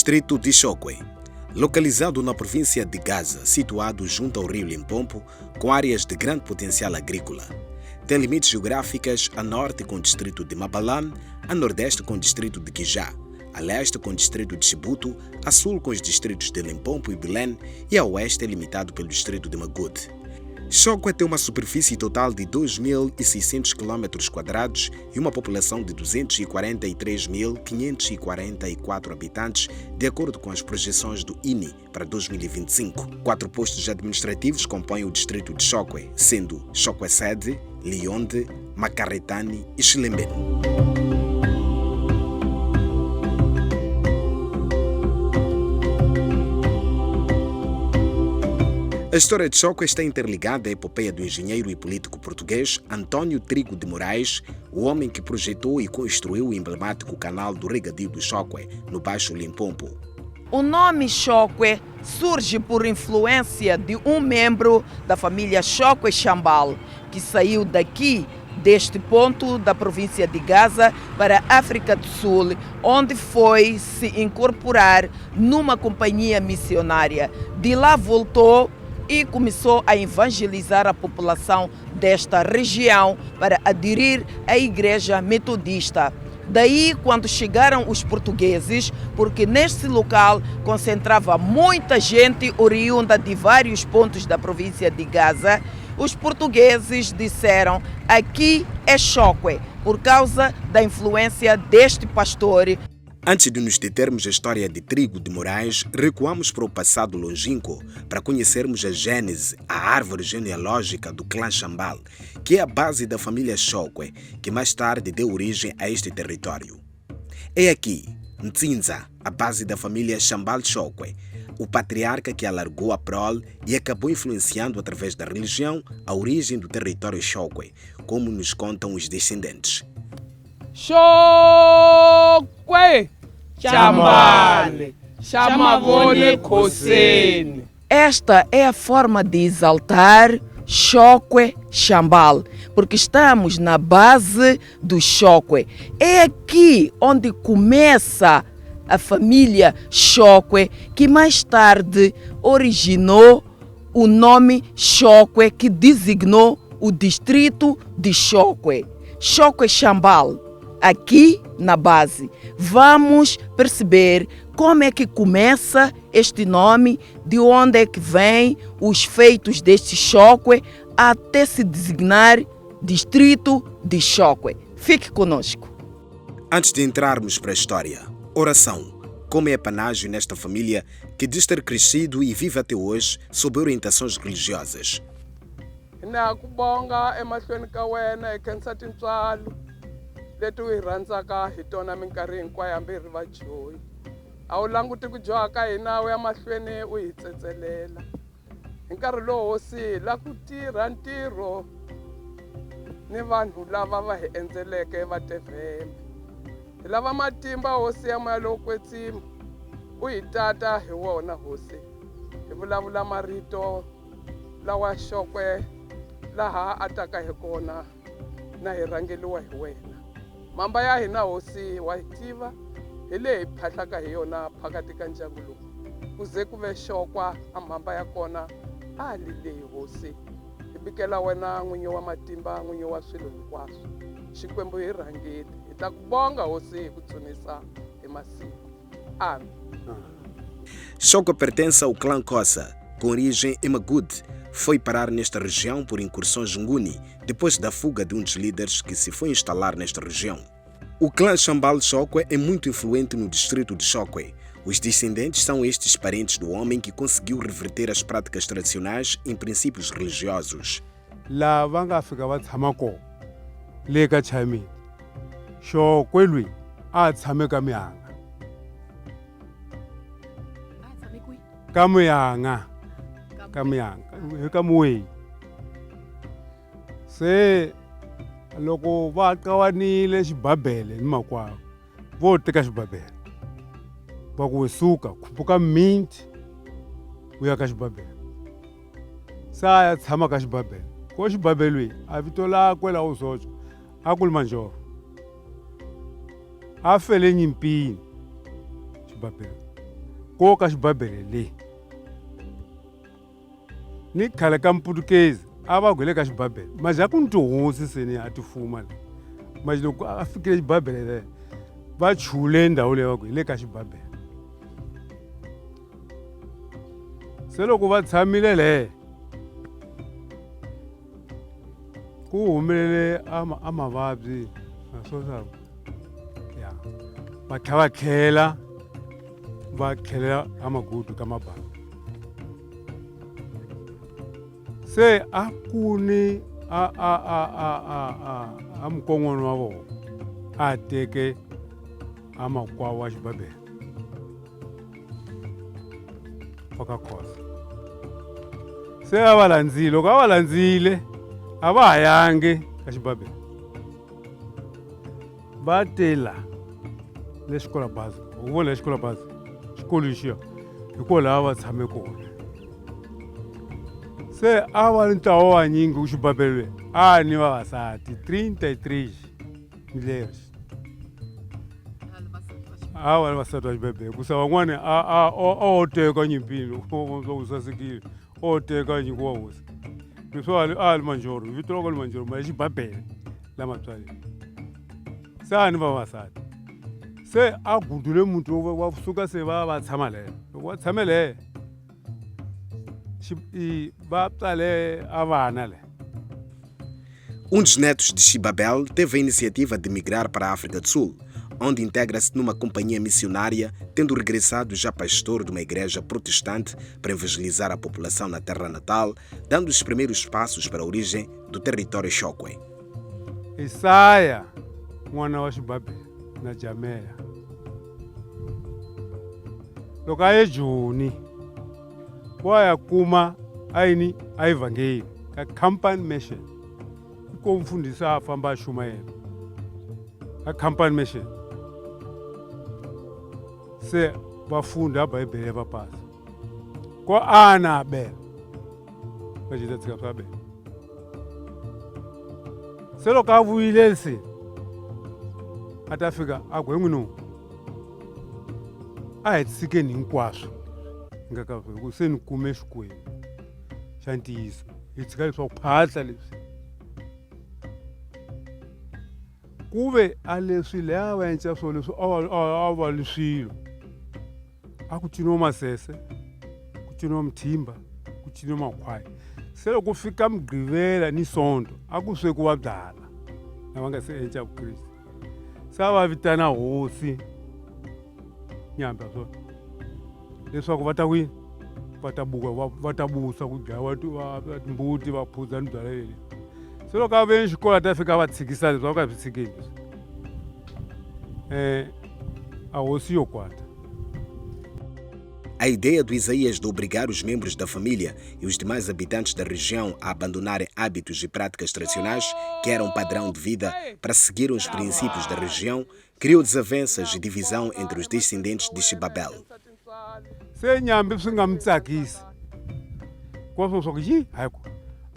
Distrito de Chokwe, localizado na província de Gaza, situado junto ao rio Limpopo, com áreas de grande potencial agrícola. Tem limites geográficas a norte com o distrito de Mabalan, a nordeste com o distrito de Quijá, a leste com o distrito de Chibuto, a sul com os distritos de Limpopo e Belém e a oeste é limitado pelo distrito de Magud. Chokwe tem uma superfície total de 2.600 km² e uma população de 243.544 habitantes, de acordo com as projeções do INE para 2025. 4 postos administrativos compõem o distrito de Chokwe, sendo Chokwe Sede, Lionde, Macaretani e Xilembene. A história de Chokwe está interligada à epopeia do engenheiro e político português Antônio Trigo de Moraes, o homem que projetou e construiu o emblemático canal do regadio do Chokwe, no Baixo Limpopo. O nome Chokwe surge por influência de um membro da família Chokwe Chambal, que saiu deste ponto da província de Gaza para a África do Sul, onde foi se incorporar numa companhia missionária. De lá voltou e começou a evangelizar a população desta região para aderir à Igreja Metodista. Daí, quando chegaram os portugueses, porque neste local concentrava muita gente oriunda de vários pontos da província de Gaza, os portugueses disseram: aqui é Chokwe, por causa da influência deste pastor. Antes de nos determos a história de Trigo de Moraes, recuamos para o passado longínquo para conhecermos a gênese, a árvore genealógica do clã Chambal, que é a base da família Chokwe, que mais tarde deu origem a este território. É aqui, Ntsinza, a base da família Chambal Chokwe, o patriarca que alargou a prole e acabou influenciando através da religião a origem do território Chokwe, como nos contam os descendentes. Chokwe Chambal Chamavone Khoseni. Esta é a forma de exaltar Chokwe Chambal, porque estamos na base do Chokwe. É aqui onde começa a família Chokwe, que mais tarde originou o nome Chokwe, que designou o distrito de Chokwe. Chokwe Chambal. Aqui na base, vamos perceber como é que começa este nome, de onde é que vem os feitos deste Chokwe, até se designar distrito de Chokwe. Fique conosco. Antes de entrarmos para a história, oração. Como é a panagem nesta família que diz ter crescido e vive até hoje sob orientações religiosas. Nakubonga emahlweni ka wena hi khensa tintswalo leti u hi rhandzaka hi tona minkarhi hinkwayo hambi hi ri vajoyi. A wu languti ku joha ka hina u ya mahlweni u hi tsetselela. Hi nkarhi lowu hosi la ku tirha ntirho ni vanhu lava va hi endzeleke va tevhema. Hi lava matimba hosi ya moya lowu kwetsima u hi tata hi wona hosi. Hi vulavula marito lawa Chokwe laha a taka hi kona na hi rhangeliwa hi wena. Mamba ya hina hosi wa hi tiva hi lehi phahlaka hi yona phakati ka ndyangu lowu ku ze ku ve Chokwa a mhamba ya kona a lilehi hosi. Hi bikela wena n'winyi wa matimba, n'winyi wa swilo hinkwaswo. Xikwembu hi rhangeli, hi ta ku bonga hosi hi ku tsunisa hi masiku. Amen. Chokwe pertence ao clã Kossa, com origem em Magud. Foi parar nesta região por incursões Nguni, depois da fuga de um dos líderes que se foi instalar nesta região. O clã Chambal Chokwe é muito influente no distrito de Chokwe. Os descendentes são estes parentes do homem que conseguiu reverter as práticas tradicionais em princípios religiosos. La vanga fika va tshama ko le ka Chameni. Chokwe lui a tshame ka Muyanga. Ka Muyanga. Ka Muyanga. Ka Muwei. Se loko va qawanile xibabele ni makwavo vo teka xibabele va ku suka khuphuka mimiti u ya ka xibabele sa ya tshama ka xibabele ko xibabelweni a vito lakwe la usotswa a ku Limanjoro a fele nyimpini xibabele ko ka xibabele leyi ni khale ka Mputukezi a va gwele ka xibabele maja ku ni tihosi seni a ti fuma maja loko a fikile xibabele leyi va chule ndhawu leyi va ku hi le ka xibabele se loko va tshamile lehe ku humelele a mavabyi naswona ya va tlhela va khelela a magudu ka mabanga se a ku ni a mukon'wana wa vona a teke a makwavo wa xibabele va ka khosa se a va landzile loko a va landzile a va ha yangi ka xibabele va tela le xikola bazi u vona xikola bazi xikolo lexiya hikokwalaho va tshame kona se a va ni ntlawa wanyingi xibabele a ni vavasati 33 milers a va ni vasati va xibabele kusa van'wani a wo teka nyimpini ku sasekile o teka nyiko wa hosi leswi a li manjoro vito loko li manjoro ma xibabele la matswaleni se a ni vavasati se a gudule muti wa suka se va tshama lehe loko va tshame lehe va tswale a vana lehe. Dos netos de Xibabel teve a iniciativa de migrar para a África do Sul, onde integra-se numa companhia missionária, tendo regressado já pastor de uma igreja protestante para evangelizar a população na terra natal, dando os primeiros passos para a origem do território Chokwe. Isaya, mwana wa Xibabele na Jameya. Loko a ye Joni, wa ya kuma aini a evangeli ka Company Mission. Ko mfundisa a famba a xuma yena. A Company Mission. Se va funda Bibele va pasa. Ko ana bela. Va jita tsika swa bela. Se loko a vuyile se a ta fika a ku n'wina a hi tshikeni hinkwaswo nga ka ku se ni kume xikwembu xa ntiyiso hi tshika leswaku phahla leswi ku ve a leswi leya va endla swo leswi a va li swilo a ku ciniwa masese ku ciniwa mithimba ku ciniwa makhwaya se loko fika mugqivela ni sonto a ku swekiwa byala lava nga se endla vukriste se a va vitana hosi nyambe ya swona leswaku va ta wini va ta busa ku dlayiwa timbuti va phuza ni byala leli se loko a ve xikolo a ta fika va tshikisa leswi va ka swi tshikeni a hosi yo kwata. A ideia do Isaías de obrigar os membros da família e os demais habitantes da região a abandonarem hábitos e práticas tradicionais que eram padrão de vida para seguir os princípios da região criou desavenças e divisão entre os descendentes de Xibabel. Se nyambe swi nga mi tsakisi ko swo swa ku yi hayiku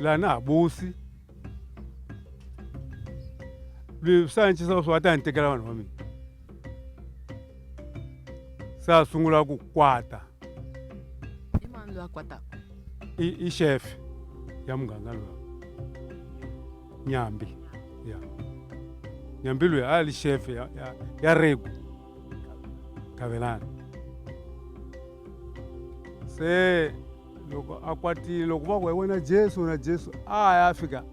laha na ha busi leswi swi antswisa swo a ta ni tekela vanhu va mina se a sungula ku kwata i chefe ya muganga loyi nyambi ya nyambi loyi a li chefe ya regu kavelani se loko a kwatile loko va ku hi wena Jesu na Jesu a ya fika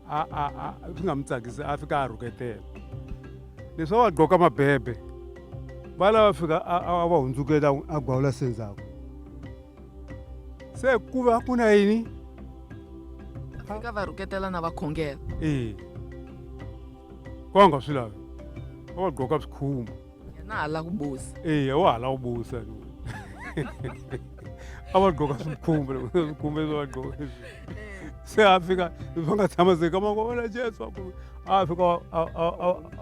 swi nga mi tsakisi a fika a rhuketela leswi a va gqoka mabebe va lava fika a va hundzukela a gwavula se ndzhaku se ku va ku na yini fika va rhuketela na vakhongela ko nga swi lavi a va gqoka swikhumba na hala ku busa wa hala ku busa a va gqoka swikhumba swikhumba leswi va gqoka se a fika va nga tshama se ka mavona Jesu a fika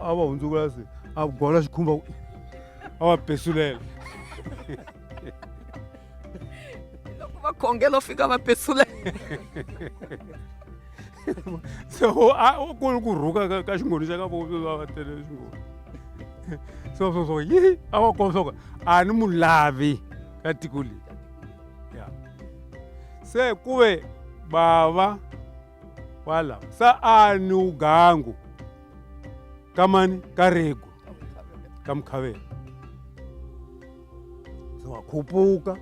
a va hundzukela se a gwavula xikhumba a va pesulela loko vakhongela fika va pesulela so ku rhuka ka xingoni xa ka vona va tele xingoni so yi a va komba swa ku a ni mu lavi ka tiko leri ya se kuve bava wala sa ani ugangu ka mani ka regu ka Mkhavela se wa khupuka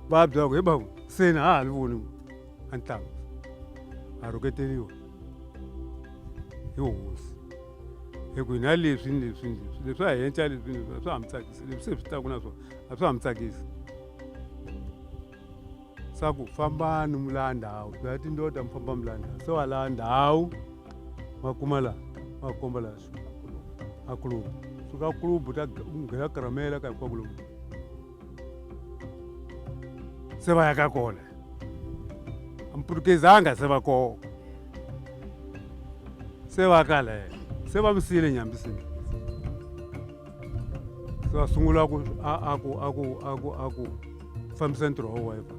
va byela ku he babu se na ha ni voni a ntlangu a rhuketeliwa hi hosi hi ku na leswi a hi endla leswi a swi ha mi tsakisi leswi se swi taku na swona a swi ha mi tsakisi sa ku fambani mi laha ndhawu byela tindoda mi famba mi laha ndhawu se wa laha ndhawu ma kuma laha ma komba laha a kulubu suka kulubu ta nghena karamela ka hinkwako lomu se va ya ka kona a mputukezanga se va kona se va ka leha se va mi siyile nyambisini se va sungula aku fambisa ntirho wa wife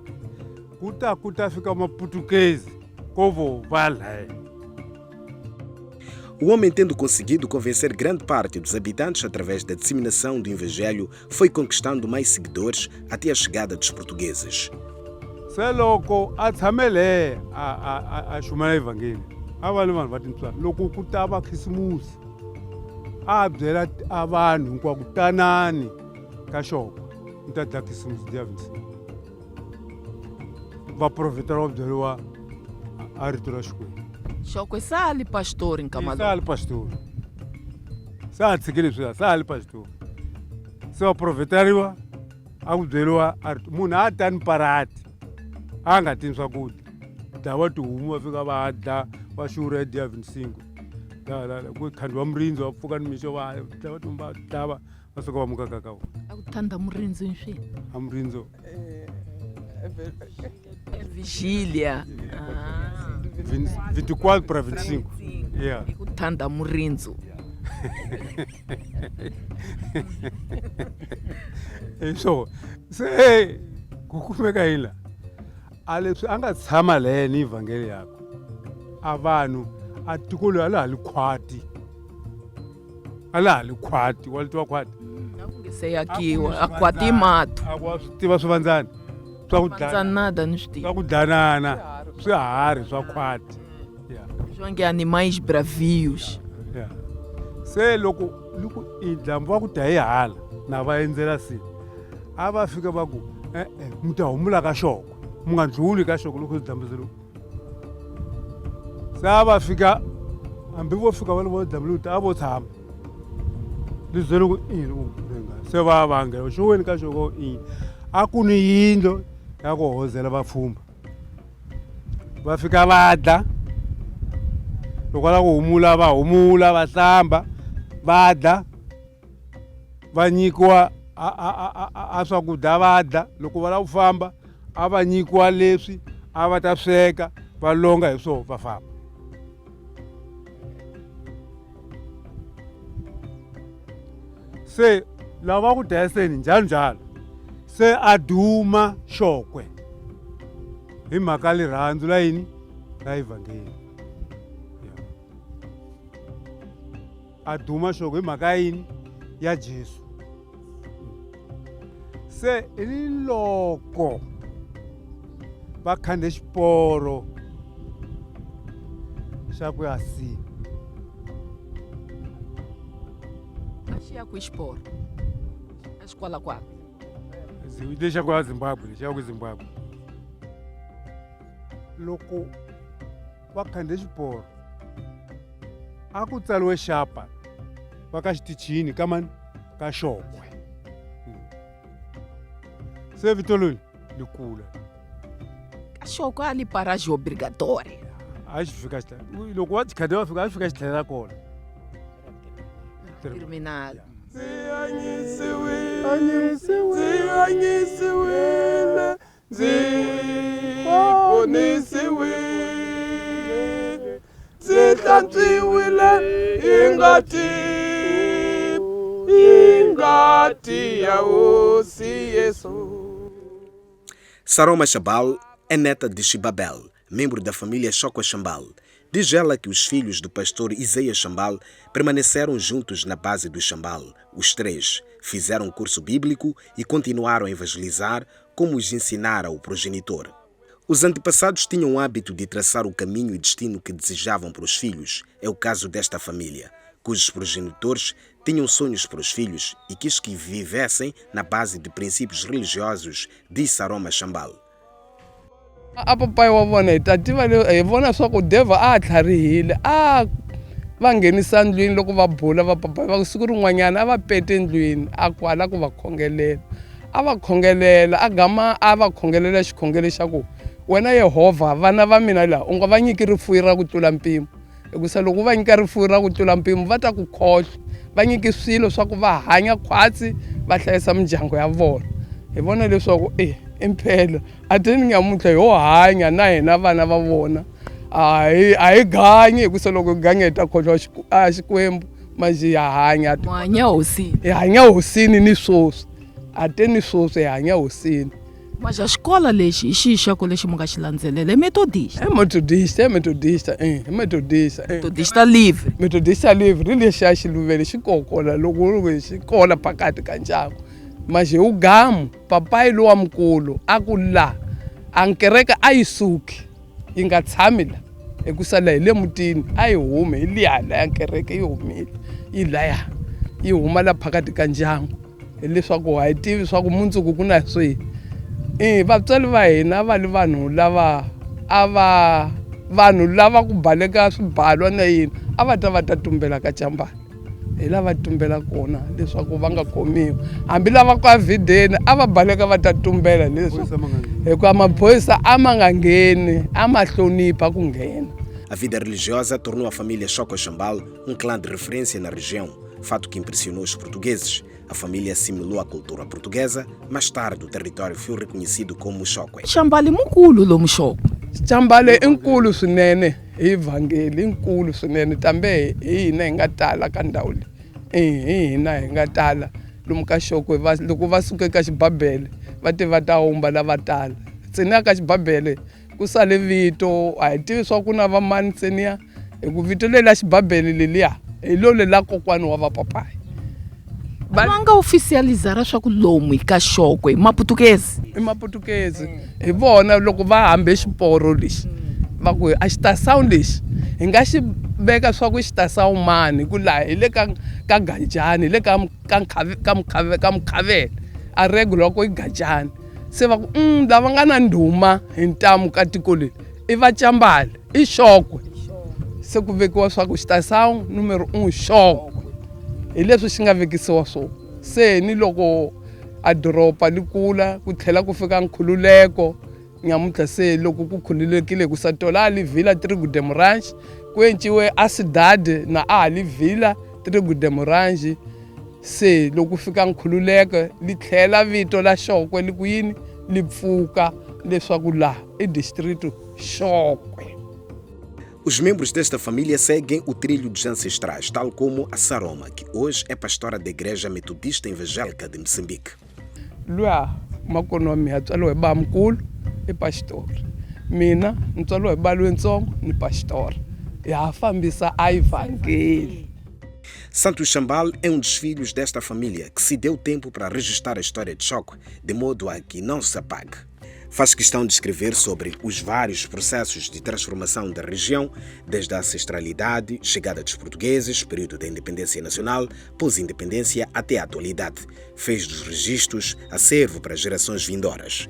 ku ta fika maputukezi ko vo va leha. O homem, tendo conseguido convencer grande parte dos habitantes através da disseminação do evangelho, foi conquistando mais seguidores até a chegada dos portugueses. Se loko a tshame lehe a xumela evhangeli a va ni vanhu va tintswalo loko ku ta va khisimusi a byela a vanhu hinkwako tanani ka xoko mi ta dya khisimusi dia 25 vaprofeta va byeriwa a rito ra Xikwembu. Xokwe sa ali pastor Sa Nkamalolo. ali pastori sa ha tshike leswiya sa ali pastori se va profetariwa a ku byeriwa a rito munhu a ta ni parati a nga tini swakudya dava tihomu va fika va dya va xurha dia 25 ku khandiwa murindzi va pfuka ni mixo va dava tihomu va dlava va suka va muka ka vona A ku thanda murindzi nswi. a murindzo Vigília. 24 para 25 yeah. I ku thanda murindzi. So se ku kumeka yini la a leswi a nga tshama lehe ni evhangeli yakwe a vanhu a tiko loyi a laha likhwati wa litiwa khwati A ku nge se yakiwa a kwati mato. a wa swi tiva swivandzani swa ku Nada ni swi tiva. swa ku danana swiharhi swa khwati yeah. Swange animais bravios. Yeah. Se loko ndlambu va ku ta hi hala na va endzela sini a va fika va ku mi ta humula ka xoko mi nga ndlhuli ka xoko loko dyambu se se a va fika hambi vo fika va vo dyambu a vo tshama leswi loko se va vangela xokweni ka xoko a ku ni yindlo ya ku hozela vapfhumba va fika va dya loko va lava ku humula va humula va hlamba va dya va nyikiwa a swakudya va dya loko va lava ku famba a va nyikiwa leswi a va ta sweka va longa hi swona va famba se lava ku dayiseni njalo se a duma xokwe hi mhaka rirhandzu la yini la evhangeli a duma xoko hi mhaka yini ya Jesu se hi loko va khandhe xiporo xa ku ya sini A xi ya ku xiporo. A xi kwala kwala. lexa ku ya Zimbabwe lexi ya ku Zimbabwe loko va khandhe xiporo a ku tsaliwe xapa va ka xitichini ka mani ka xokwe se vito loyi likula Ka xoko ali paraggio obrigatório. a xi fika loko va khandhe va fika a xi fika xi tlhelela kona Terminal. Zihanyisiwile, zibonisiwile, zihlantswiwile ingati ya Hosi Yesu. Saroma Xambal é neta de Xibabel, membro da família Xokwe Xambal. Diz ela que os filhos do pastor Isaías Xambal permaneceram juntos na base do Xambal, os três, fizeram curso bíblico e continuaram a evangelizar como os ensinara o progenitor. Os antepassados tinham o hábito de traçar o caminho e destino que desejavam para os filhos. É o caso desta família, cujos progenitores tinham sonhos para os filhos e quis que vivessem na base de princípios religiosos, disse Aroma Chambal. A papai wa vona hi vona swa ku devha a tlharihile va nghenisa ndlwini loko va bula va papai va siku rin'wanyana a va pete ndlwini a kwala ku va khongelela a va khongelela a gama a va khongelela xikhongelo xa ku wena Yehovha vana va mina laha u nga va nyiki rifuwi ra ku tlula mpimo hikusa loko va nyika rifuwi ra ku tlula mpimo va ta ku khohlwa va nyiki swilo swa ku va hanya khwatsi va hlayisa mindyangu ya vona hi vona leswaku impela a tini nyamuntlha ho hanya na hina vana va vona a hi ganyi hikusa loko ganyi hi ta khohlwa xikwembu manje hi hanya hanya hosini hi hanya hosini ni swoswi a te ni swoswi hi hanya hosini. Mas xikola lexi hi xihi xa ku lexi mi nga xi landzelela i Methodista livre ri lexi a xiluvele xi kokola loko hi xikola pakati ka ndyangu manje u gamu papai lowamkulu a ku la a kereke a yi suki yi nga tshami la hikusa la hi le mutini a yi hume hi liya laya kereke yi humile yi laya yi huma la phakati ka ndyangu hileswaku ha yi tivi swa ku mundzuku ku na swihi vatswari va hina va li vanhu lava ku baleka swibalwa na yini a va ta tumbela ka Chambal hi lava tumbela kona leswaku va nga khomiwi hambi lava ku avhideni a va baleka va ta tumbela leswaku hikuva maphorisa a ma nga ngheni a ma hlonipha ku nghena. A vida religiosa tornou a família Chokwe Chambal um clã de referência na região, fato que impressionou os portugueses. A família assimilou a cultura portuguesa, mais tarde o território foi reconhecido como Chokwe. Chambal é mukulu lomu Chokwe. Chambal é inkulu swinene hi vhangeli inkulu swinene tambe hi hina hi nga tala ka ndhawu leyi hi hina hi nga tala lomu ka Chokwe loko va suka ka xibabele va te va ta humba lava tala ntsena ka xibabele ku sale vito a hi tivi swa ku na va mani ntseniya hi ku vito leri la xibabele leliya hi lo le la kokwani wa va papai va nga oficializara swa ku lomu ka Chokwe maputukezi i maputukezi hi vona loko va hambe xiporo lexi va ku a xitasawu lexi hi nga xi veka swa ku xitasawu mani ku laha hi le ka Gajani hi le ka Mkhavela a regular ko i Gajani se va ku lava nga na ndhuma hi ntamu ka tiko leri i va Chambal i Chokwe se ku vekiwa swa ku xitasawu numero 1 Chokwe hi leswi xi nga vekisiwa swona se ni loko a doropa li kula ku tlhela ku fika nkhululeko nyamuntlha se loko ku khululekile ku satola ali Villa Trigo de Morange ku enciwe a Cidade na ali Villa Trigo de Morange se loko fika nkhululeko li tlhela vito la Chokwe li ku yini li pfuka leswaku la i distrito Chokwe. Os membros desta família seguem o trilho dos ancestrais, tal como a Saroma, que hoje é pastora da Igreja Metodista Evangélica de Moçambique. Luya makono wa mina tswalo hi bamkulu i pastor mina ntswalo hi balwentsongo ni pastor ya fambisa a evangeli. Santo Chambal é um dos filhos desta família que se deu tempo para registrar a história de Chokwe, de modo a que não se apague. Faz questão de escrever sobre os vários processos de transformação da região, desde a ancestralidade, chegada dos portugueses, período da independência nacional, pós-independência até a atualidade. Fez dos registros acervo para gerações vindouras.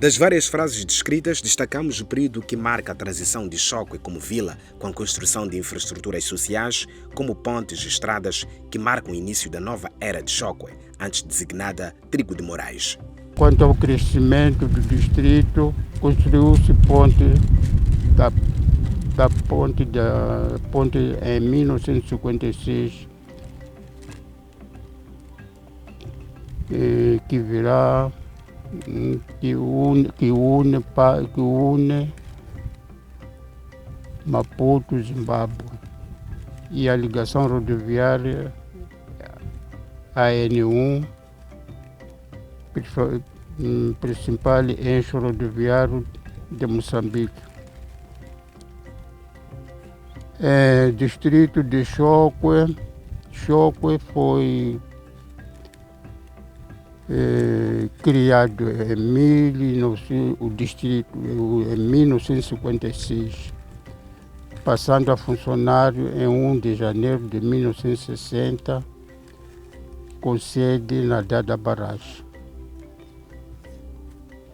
Das várias frases descritas, destacamos o período que marca a transição de Chokwe como vila, com a construção de infraestruturas sociais, como pontes e estradas, que marcam o início da nova era de Chokwe, antes designada Trigo de Moraes. Quanto ao crescimento do distrito, construiu-se da ponte em 1956, que virá que une Maputo, Zimbábue, e a ligação rodoviária AN1, principal eixo rodoviário de Moçambique. Distrito de Chokwe foi criado o distrito em 1956, passando a funcionar em 1 de janeiro de 1960, com sede na Dada Barragem.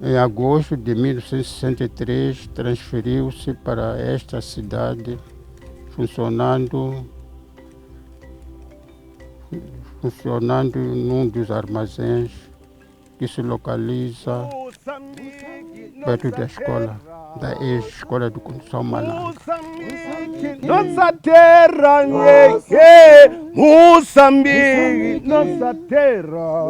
Em agosto de 1963, transferiu-se para esta cidade, funcionando num dos armazéns que se localiza perto da escola, da ex-escola de condução Malanga. Nossa terra, Moçambique, nossa terra,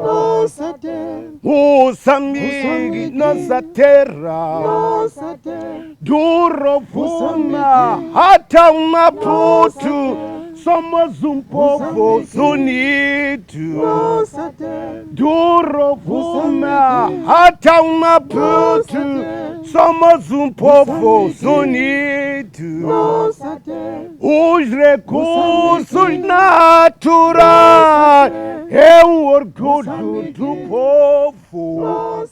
Moçambique, nossa terra, do Rovuma até o Maputo. Somos povo unido, do Rovuma até o Maputo. Somos povo unido. Os recursos naturais é o orgulho do povo.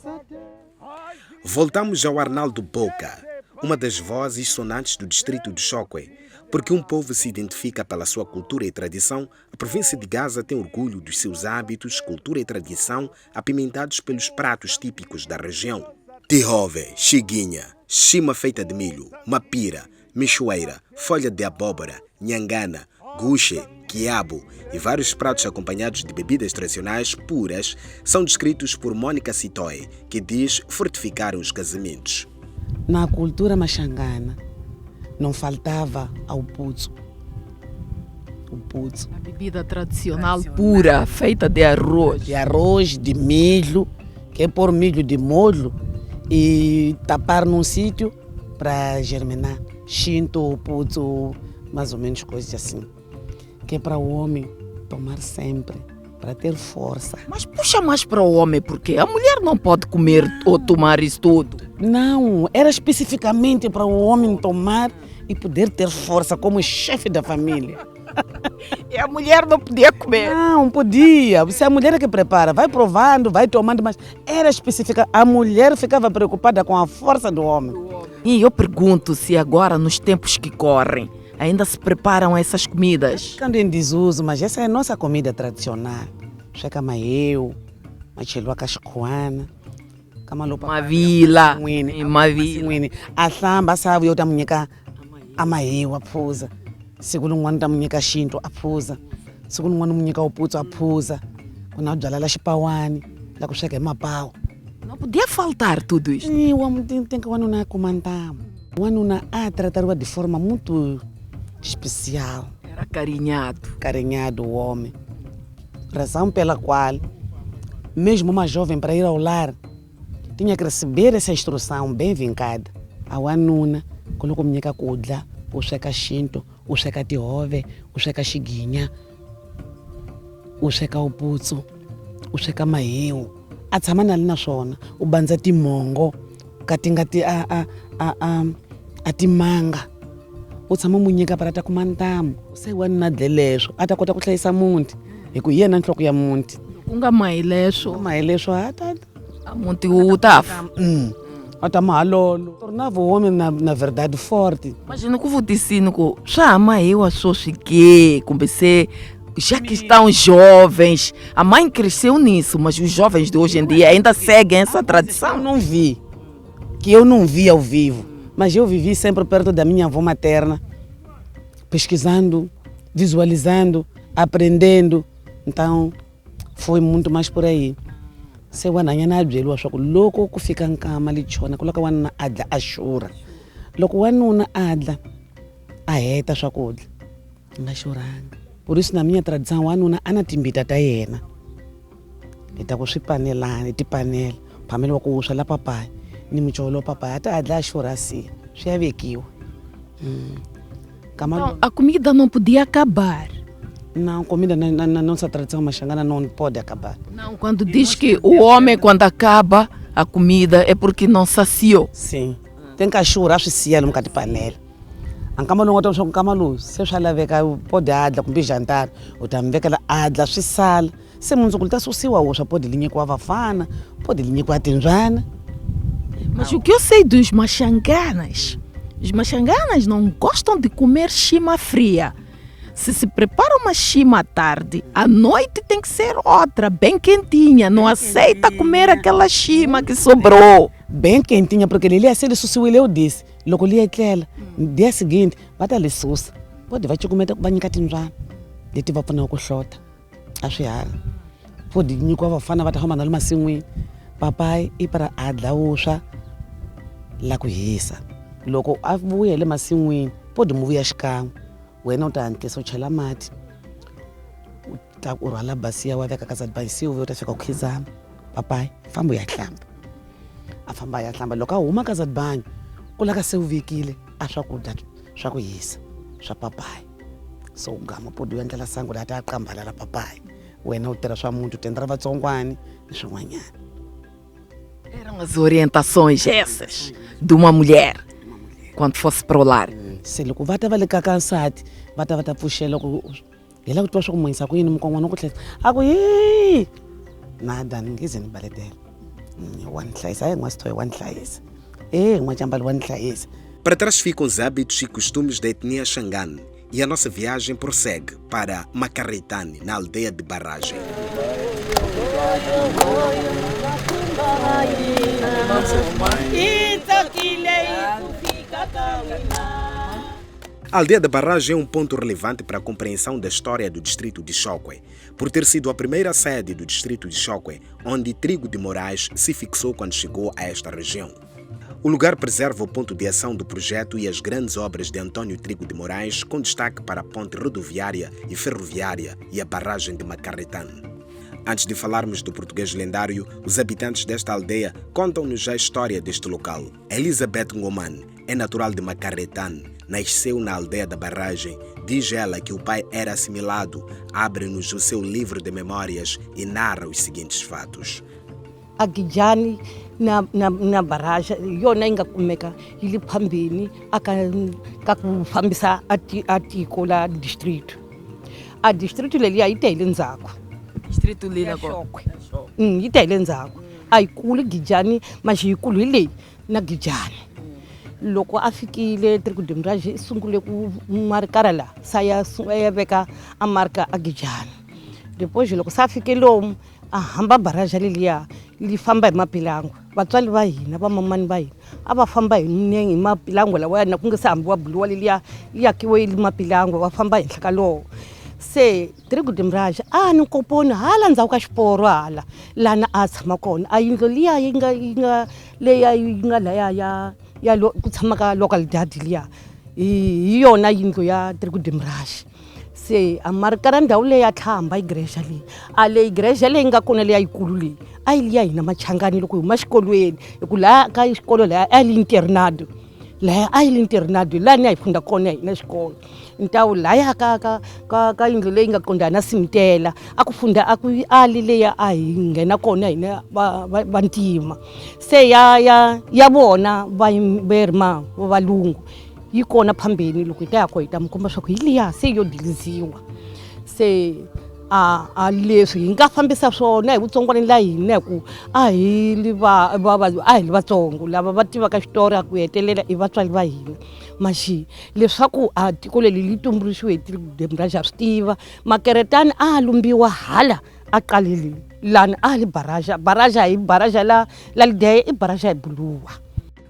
Voltamos ao Arnaldo Boca, uma das vozes sonantes do distrito de Chokwe. Porque um povo se identifica pela sua cultura e tradição, a província de Gaza tem orgulho dos seus hábitos, cultura e tradição, apimentados pelos pratos típicos da região. Tihove, xiguinha, chima feita de milho, mapira, michoeira, folha de abóbora, nhangana, guxe, quiabo e vários pratos acompanhados de bebidas tradicionais puras são descritos por Mônica Sitoe, que diz fortificar os casamentos. Na cultura machangana, não faltava ao puzo. O puzo. A bebida tradicional pura, feita de arroz. De arroz, de milho, que é pôr milho de molho e tapar num sítio para germinar. Chinto, puzo, mais ou menos coisas assim. Que é para o homem tomar sempre, para ter força. Mas puxa mais para o homem, porque a mulher não pode comer ou tomar isso tudo. Não, era especificamente para o homem tomar e poder ter força como chefe da família. E a mulher não podia comer. Não, podia. Se a mulher é que prepara, vai provando, vai tomando, mas era específica. A mulher ficava preocupada com a força do homem. E eu pergunto se agora, nos tempos que correm, ainda se preparam essas comidas. Ficando em desuso, mas essa é a nossa comida tradicional. Checa maeu, machelua cascoana, Mavila, mavila. A samba sabe eu também a maeu a pousa. Segundo um ano também a chinto a pousa. Segundo um ano munheca o puto a pousa. Quando eu já lá chipawani, lá que mapau. Não podia faltar tudo isso. Sim, o homem tem que o ano na comentar. O ano na tratar de forma muito especial. Era carinhado o homem. Razão pela qual, mesmo uma jovem para ir ao lar, tinha que receber essa instrução bem vincada. A anuna, colocou minha cacudla, o checa chinto, o checa tihove, o checa xiguinha, o checa o putso, o checa maeu. A tsamana ali na swona, o banza timongo, katingati a timanga. U tshama munyika para ta kuma ntamu. Se wanuna dleleswo a ta kota ku hlayisa muti hi ku yena nhloko ya muti. Ku nga mahileswo A muti wu ta fa. A ta mahalolo. Tornava o homem na verdade forte. Mas não ku vutisini ku swa mahiwa swoswi ke kumbe se já que estão jovens, a mãe cresceu nisso, mas os jovens de hoje em dia ainda seguem essa tradição. Eu não vi ao vivo. Mas eu vivi sempre perto da minha avó materna, pesquisando, visualizando, aprendendo. Então, foi muito mais por aí. Se o ananya na byeliwa swa ku loko ku fika nkama lichona ku loko wanuna adla ashura. Loko wanuna adla a heta swakudya nga xuranga. Por isso na minha tradição wanuna ana timbita ta yena. Leta ku swipanelani tipanela, phamela wa ku uswa la papaya. Ni mucholo papaya ta adla ashurasi. Swi ya vekiwa. Então, a comida não podia acabar. Não, comida na nossa tradição machangana não pode acabar. Não, quando diz que o homem, quando acaba a comida, é porque não saciou. Sim. Tem que achurar se ela nunca de panela. Ankamalu ngota ushokamalu, se shala veka pode adla kumbe jantar, utamvekela adla swisala, se mundzukulu ta susiwa hoxa pode lhe nyikiwa vafana, pode lhe nyikiwa timbyana. Mas o que eu sei dos machanganas, os machanganas não gostam de comer chima fria. Se prepara uma chima à tarde, à noite tem que ser outra, bem quentinha. Não aceita comer aquela chima que sobrou. Bem quentinha, porque ele se ele susiu, ele eu disse. Logo ele é aquela. No dia seguinte, vai dar sussa. Pode vai te comer com banho catinjana. Ele te vai pôr na coxota. Acho que pode ir com a vafana, vai te arrumar numa singuinha. Papai, e para a da oxa, lá com isso. Logo, a voe ele uma singuinha. Pode mover as cães. Wena utanke sochela mati ta urala basia wa veka kaza bansi uve utafika ukhizama papai famba uyahlamba afamba yahlamba lokho uma kaza banyi kulaka sewuvikile aswakudla swakuyisa swa papai so ungama podi yendlela sangu lati aqambala la papai wena utera swa muntu tendra vatsongwani swin'wanyana. Eram as orientações essas de uma mulher quando fosse para o lar. Se loko va ta va le ka nsati va ta pfuxela ku hi la ku twa swa ku moyisa ku yini mukon'wana ku tlhela a ku yi nada ni ngize ni baletela wa ni hlayisa n'wasithoyo wa ni hlayisa n'wajambali wa ni hlayisa. Para trás ficam os hábitos e costumes da etnia Xangane e a nossa viagem prossegue para Macaretane, na aldeia de Barragem. A aldeia da Barragem é um ponto relevante para a compreensão da história do distrito de Chokwe, por ter sido a primeira sede do distrito de Chokwe, onde Trigo de Moraes se fixou quando chegou a esta região. O lugar preserva o ponto de ação do projeto e as grandes obras de Antônio Trigo de Moraes, com destaque para a ponte rodoviária e ferroviária e a barragem de Macaretane. Antes de falarmos do português lendário, os habitantes desta aldeia contam-nos a história deste local. Elizabeth Ngoman é natural de Macaretane. Nasceu na aldeia da Barragem. Diz ela que o pai era assimilado. Abre-nos o seu livro de memórias e narra os seguintes fatos. A Gijani na Barragem, yona ingakumeka ili phambini ka ku fambisa atiko la distrito. A distrito leli a itele ndzhaku. Distrito lila ko. Itele ndzhaku. A yikulu Gijani mas yikulu leyi na Gijani. Loko a fikile Trigo de Moraes i sungule ku markara la saya veka a marka a Gijani. Depois loko sa fike lomu a hamba barrage leliya li famba hi mapilangu vatswali va hina va mamani va hina a va famba hi minenge hi mapilangu lawa na ku nga se hambiwa buliwa leliya li yakiwe hi mapilangu va famba henhla ka lowo. Se Trigo de Moraes a ni koponi hala ndzhaku ka xiporo hala lana a tshama kona a yindlo liya yi nga leya yi nga laya ya ku tshama ka local daddy liya hi yona yindlo ya Trigo de Moraes. Se a markara ndhawu leyi ya tlhamba igreja leyi a le igreja leyi nga kona leyi yikulu leyi a yi liya hina machangani loko hi huma xikolweni hi ku laha ka xikolo laya a yi li internado laya a yi li internado laha ni a hi funda kona hina xikolo ntawu laya ka yindlu leyi nga kondana na simitela a ku funda a ku ali leya a hi nghena kona hina vantima se ya vona vairima valungu yi kona phambeni loko hi ta ya ko hi ta mi komba swa ku hi liya se yo diliziwa se a leswi hi nga fambisa swona hi vutsongwanini la hina ku a hi li vatsongo lava va tivaka xitori a ku hetelela i vatswali va hina maxi leswaku a tiko leli li tumbuluxiwe hi Trigo de Moraes a swi tiva. Makeretani a lumbiwa hala a qaleli lana a li barrage hi barrage la lideya i barrage hi buluwa.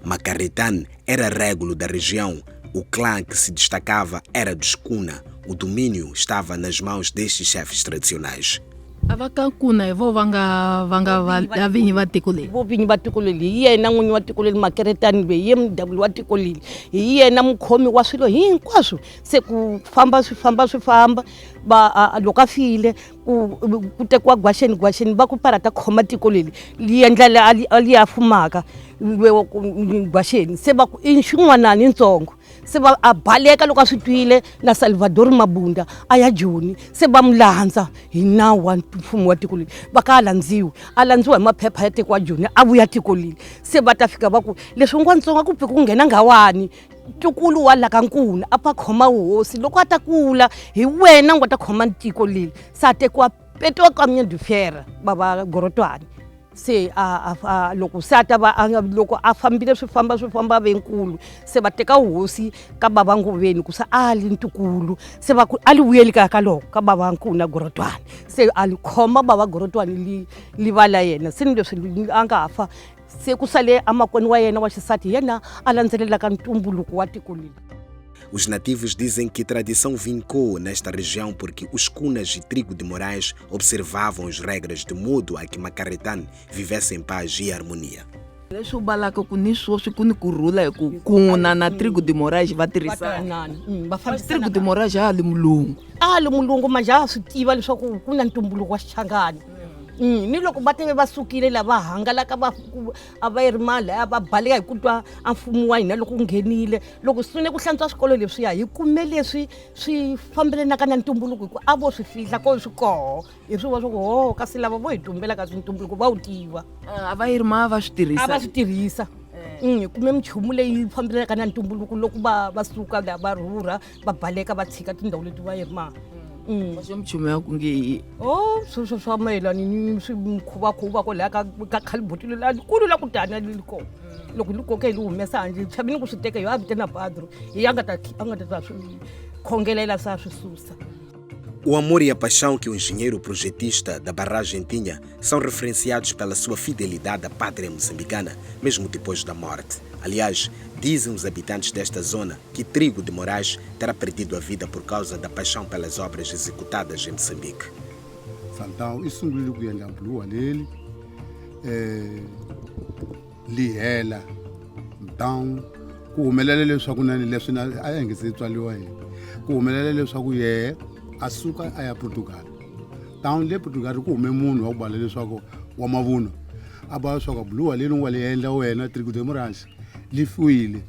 Macaretane era régulo da região. O clã que se destacava era dos Kuna. O domínio estava nas mãos destes chefes tradicionais. Avaka Kuna vo vanga vinyi va tiko leli. Vo vinyi va tiko leli hi yena n'winyi wa tiko leli Makeretani loyi hi mudavuli wa tiko leli hi yena mukhomi wa swilo hinkwaswo. Se ku famba swi famba loko a file ku tekiwa gwaxeni va ku parata khoma tiko leli li endla ali ya fumaka gwaxeni se va ku i xin'wanani ntsongo se va a baleka loko a swi twile na Salvador Mabunda a ya Joni se va mulandza hi nawu wa mfumo wa tiko leli va ka a landziwa hi maphepha ya tiko wa Joni a vuya tiko leli se va ta fika va ku leswi n'wantsongo ku pfi ku nghena ngawani tukulu wa la ka Nkuna a pa khoma hosi loko a ta kula hi wena ngo ta khoma tiko leli sa tekiwa Petou caminho de ferro, baba gorotwani. Se loko se loko a fambile swi famba venkulu se va teka hosi ka baba Ngoveni ku sa ali ntukulu se va ku ali vuyeli ka loko ka baba nkuna Gorotwani se ali khoma baba Gorotwani li vala yena se leswi a nga fa se ku sale amakwani wa yena wa xisati yena a landzelela ka ntumbuluko wa tiko leli. Os nativos dizem que a tradição vincou nesta região porque os cunas e Trigo de Moraes observavam as regras de modo a que Macaretane vivesse em paz e harmonia. Deixa o balaco com isso, se com curula com cuna na Trigo de Moraes vai tirissar. Mas Trigo de Moraes já ali mulungu. Ali mulungu mas já se tiva ali só com ntumbuluko wa Xangani. Ni loko va teve va sukile la va hangalaka a va irima laya va baleka hi ku twa a mfumo wa hina loko wu nghenile loko sune ku hlantswa swikolo leswiya hi kume leswi swi fambelanaka na ntumbuluko hi ku a vo swi fihla ko swi koho hi swi va swa ku kasi lava vo hi tumbela ka swi ntumbuluko va wu tiva a va irima va swi tirhisa a va swi tirhisa hi kume minchumu leyi fambelanaka na ntumbuluko loko va suka la va rhurha va baleka va tshika tindhawu leti va yirimaka. Mchumu ya kunge sweswo swa mayelani ni swikhuva ko laya ka khaliboti kulu la ku dana liko loko li koke li humesa handle chavini ku swi teka yo a vitana padro hi a nga ta swi khongelela sa swi susa. O amor e a paixão que o engenheiro projetista da barragem tinha são referenciados pela sua fidelidade à pátria moçambicana, mesmo depois da morte. Aliás, dizem os habitantes desta zona que Trigo de Moraes terá perdido a vida por causa da paixão pelas obras executadas em Moçambique. Então, isso é o que ele falou ali, liela. Então, o melhor é só quando ele leva na a inglês ali hoje. O melhor é só que açúcar é a Portugal. Então, le Portugal o mesmo mundo o balele só que o mavuno. Aba só que blue ali não vale ainda o na Trigo de Moraes. Li fuile.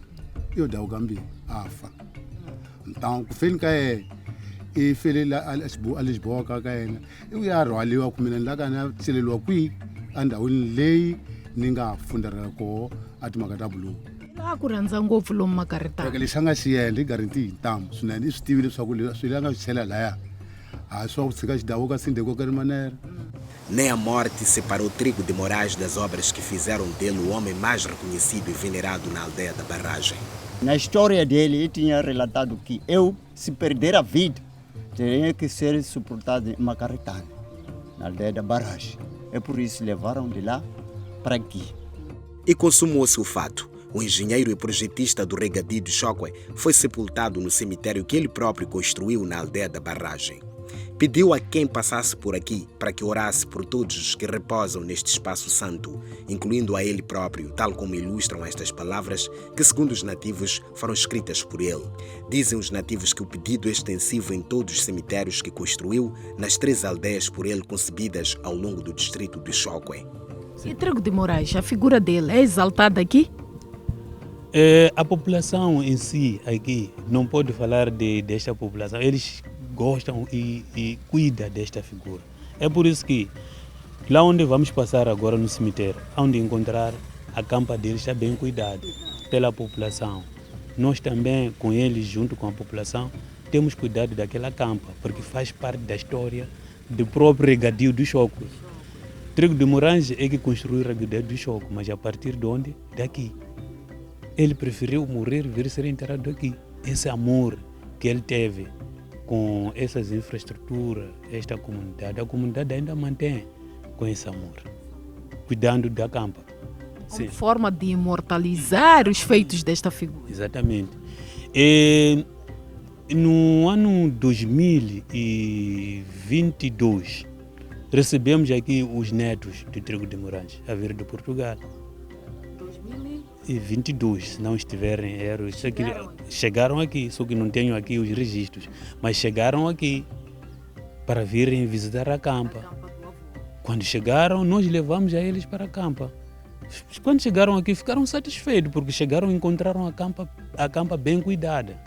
Eu dá o gambi afa. Então, o fim que é e fele la alisboa ka ena. Eu ia rwali wa kumina la kana tselelwa kwi anda ulei ninga fundara ko atimaka blue. La ku rhandza ngopfu lomu Makaretane. Ke lexanga xiyendle guarantee ntamu swinene I swi tivi leswaku swi langa swi chela laya. A swa ku tshika xidawu ka sindeko ka rimanera. Nem a morte separou Trigo de Moraes das obras que fizeram dele o homem mais reconhecido e venerado na aldeia da barragem. Na história dele, ele tinha relatado que se perder a vida, teria que ser suportado em Macaretane, na aldeia da barragem. É por isso que levaram de lá para aqui. E consumou-se o fato. O engenheiro e projetista do regadio de Chokwe foi sepultado no cemitério que ele próprio construiu na aldeia da barragem. Pediu a quem passasse por aqui para que orasse por todos os que reposam neste espaço santo, incluindo a ele próprio, tal como ilustram estas palavras que, segundo os nativos, foram escritas por ele. Dizem os nativos que o pedido é extensivo em todos os cemitérios que construiu nas 3 aldeias por ele concebidas ao longo do distrito de Chokwe. E Trigo de Moraes, a figura dele é exaltada aqui? A população em si aqui não pode falar desta população. Eles gostam e cuidam desta figura. É por isso que lá onde vamos passar agora no cemitério, onde encontrar a campa deles está bem cuidado pela população. Nós também, com eles, junto com a população, temos cuidado daquela campa, porque faz parte da história do próprio regadio do Chokwe. Trigo de Moraes é que construiu o regadio do Chokwe, mas a partir de onde? Daqui. Ele preferiu morrer e vir ser enterrado aqui. Esse amor que ele teve com essas infraestruturas, esta comunidade, a comunidade ainda mantém com esse amor, cuidando da campa. Como forma de imortalizar os feitos desta figura. Exatamente. No ano 2022, recebemos aqui os netos de Trigo de Moraes a vir de Portugal. 2022, se não estiverem erros, chegaram aqui, só que não tenho aqui os registros, mas chegaram aqui para virem visitar a campa. Quando chegaram, nós levamos a eles para a campa. Quando chegaram aqui, ficaram satisfeitos, porque chegaram e encontraram a campa bem cuidada.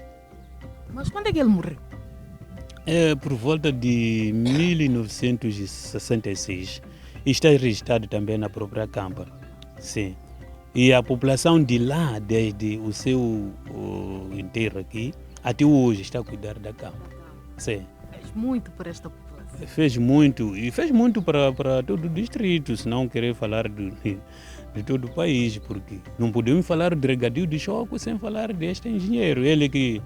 Mas quando é que ele morreu? Por volta de 1966. Está registrado também na própria campa. Sim. E a população de lá, desde o seu enterro aqui, até hoje está a cuidar da campa. Sim. Faz muito por esta população. fez muito, e fez muito para todo o distrito, se não querer falar de todo o país, porque não podemos falar do Regadio de Choco sem falar deste engenheiro, ele que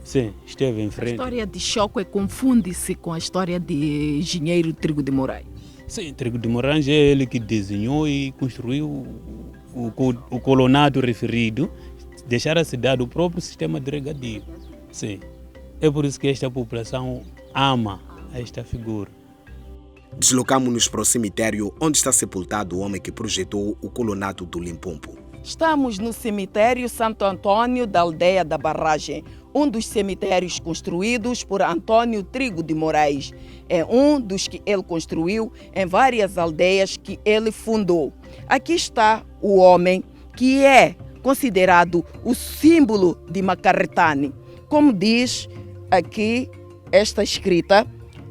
sim, esteve em frente. A história de Choco confunde-se com a história de engenheiro Trigo de Moraes. Sim, Trigo de Moraes é ele que desenhou e construiu o colonato referido, deixar a cidade o próprio sistema de regadio. Sim, é por isso que esta população ama esta figura. Deslocamos-nos para o cemitério onde está sepultado o homem que projetou o colonato do Limpopo. Estamos no cemitério Santo Antônio da aldeia da Barragem, um dos cemitérios construídos por Antônio Trigo de Moraes. É um dos que ele construiu em várias aldeias que ele fundou. Aqui está o homem que é considerado o símbolo de Macaretane. Como diz aqui esta escrita,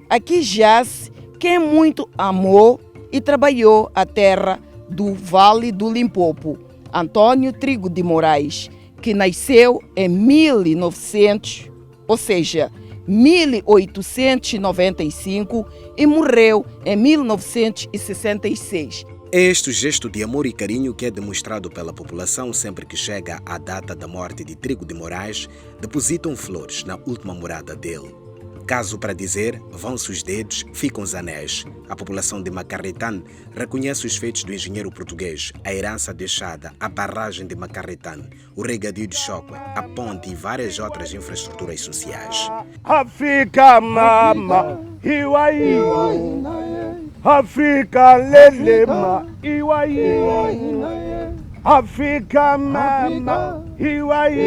aqui jaz quem muito amou e trabalhou a terra do Vale do Limpopo, Antônio Trigo de Moraes, que nasceu em 1900, ou seja, 1895 e morreu em 1966. É este o gesto de amor e carinho que é demonstrado pela população sempre que chega a data da morte de Trigo de Moraes, depositam flores na última morada dele. Caso para dizer, vão-se os dedos, ficam os anéis. A população de Macaretane reconhece os feitos do engenheiro português, a herança deixada, a barragem de Macaretane, o regadio de Choco, a ponte e várias outras infraestruturas sociais. Africa mama, Iwai. Africa lelema, Iwai. Africa mama, Iwai.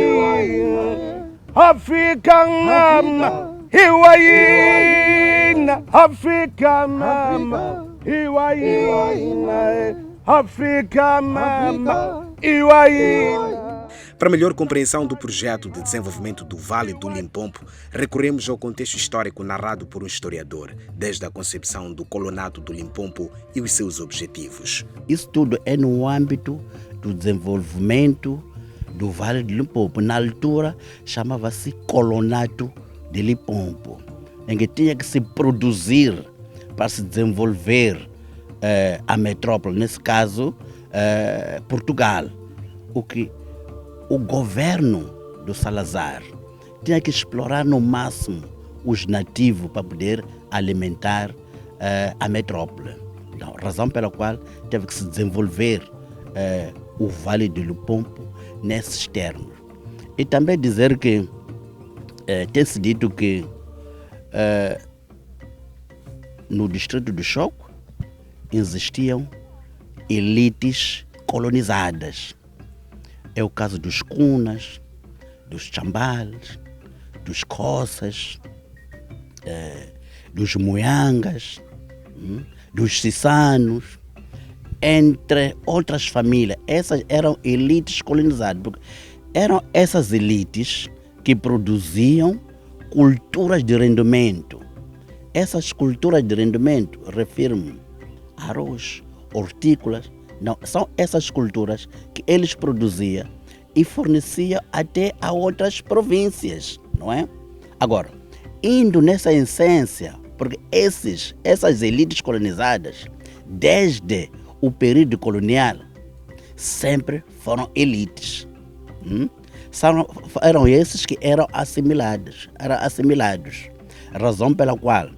Africa mama. Iwaina, Africa mama, Iwaina, Africa mama, Iwaina. Para melhor compreensão do projeto de desenvolvimento do Vale do Limpopo, recorremos ao contexto histórico narrado por um historiador, desde a concepção do colonato do Limpopo e os seus objetivos. Isso tudo é no âmbito do desenvolvimento do Vale do Limpopo. Na altura, chamava-se colonato de Limpopo, em que tinha que se produzir para se desenvolver a metrópole, nesse caso Portugal. O que o governo do Salazar tinha que explorar no máximo os nativos para poder alimentar a metrópole. Então, razão pela qual teve que se desenvolver o Vale do Limpopo nesses termos. E também dizer que tem-se dito que no distrito do Choco existiam elites colonizadas. É o caso dos cunas, dos chambales, dos coças, dos muangas, dos ciçanos, entre outras famílias. Essas eram elites colonizadas, porque eram essas elites que produziam culturas de rendimento. Essas culturas de rendimento, refiro-me a arroz, hortícolas, não, são essas culturas que eles produziam e forneciam até a outras províncias, não é? Agora, indo nessa essência, porque essas elites colonizadas, desde o período colonial, sempre foram elites. Eram esses que eram assimilados. Razão pela qual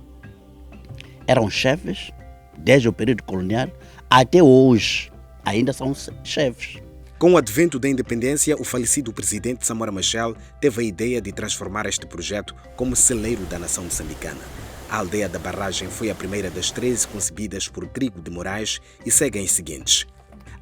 eram chefes, desde o período colonial até hoje, ainda são chefes. Com o advento da independência, o falecido presidente Samora Machel teve a ideia de transformar este projeto como celeiro da nação moçambicana. A aldeia da Barragem foi a primeira das 13 concebidas por Trigo de Moraes e seguem as seguintes: